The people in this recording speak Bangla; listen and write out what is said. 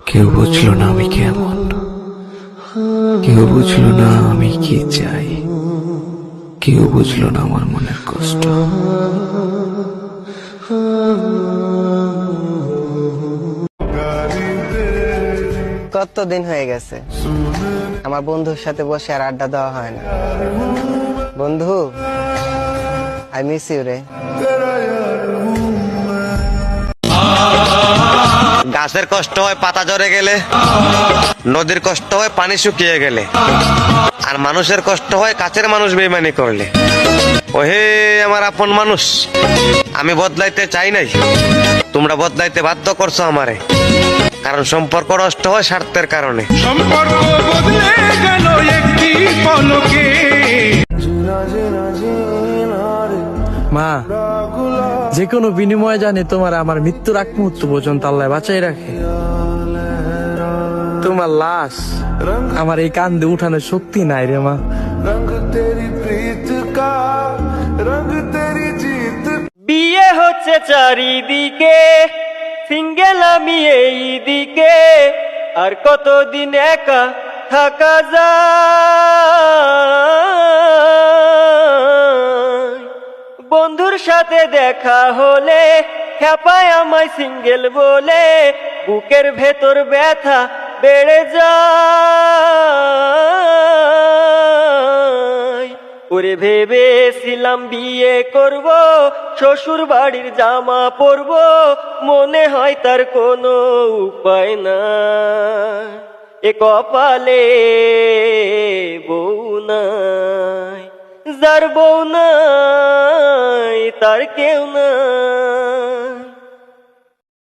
কেউ বুঝলো না আমি কেমন, কেউ বুঝলো না আমি কি চাই, কেউ বুঝলো না আমার মনের কষ্ট। কতদিন হয়ে গেছে আমার বন্ধুর সাথে বসে আর আড্ডা দেওয়া হয় না। বন্ধু, আই মিস ইউ রে। গাছের কষ্ট হয় পাতা ঝরে গেলে, নদীর কষ্ট হয় পানি শুকিয়ে গেলে, আর মানুষের কষ্ট হয় কাছের মানুষ বেইমানি করলে। ওহে আমার আপন মানুষ, আমি বদলাইতে চাই নাই, তোমরা বদলাইতে বাধ্য করছো আমারে। কারণ সম্পর্ক নষ্ট হয় স্বার্থের কারণে। সম্পর্ক বদলে গেল একটি পলকে। মা, যে কোনো বিনিময়ে জানে তোমার আমার মৃত্যুর আগ মুহূর্ত পর্যন্ত আল্লাহ বাঁচাই রাখে। তোমার লাশ আমার এই কান্দে উঠানোর শক্তি নাই রে মা। বিয়ে হচ্ছে চারিদিকে, সিঙ্গেল আমি এই দিকে, আর কতদিন একা থাকা যায়। বন্ধুর সাথে দেখা হলে খেপায় আমায় সিঙ্গেল বলে, বুকের ভেতর ব্যথা বেড়ে যায়। ওরে ভেবেছিলাম বিয়ে করব, শ্বশুর বাড়ির জামা পরব, মনে হয় তার কোনো উপায় না। এ কপালে বউ নাই, যার বউ নাই তার কেউ নাই।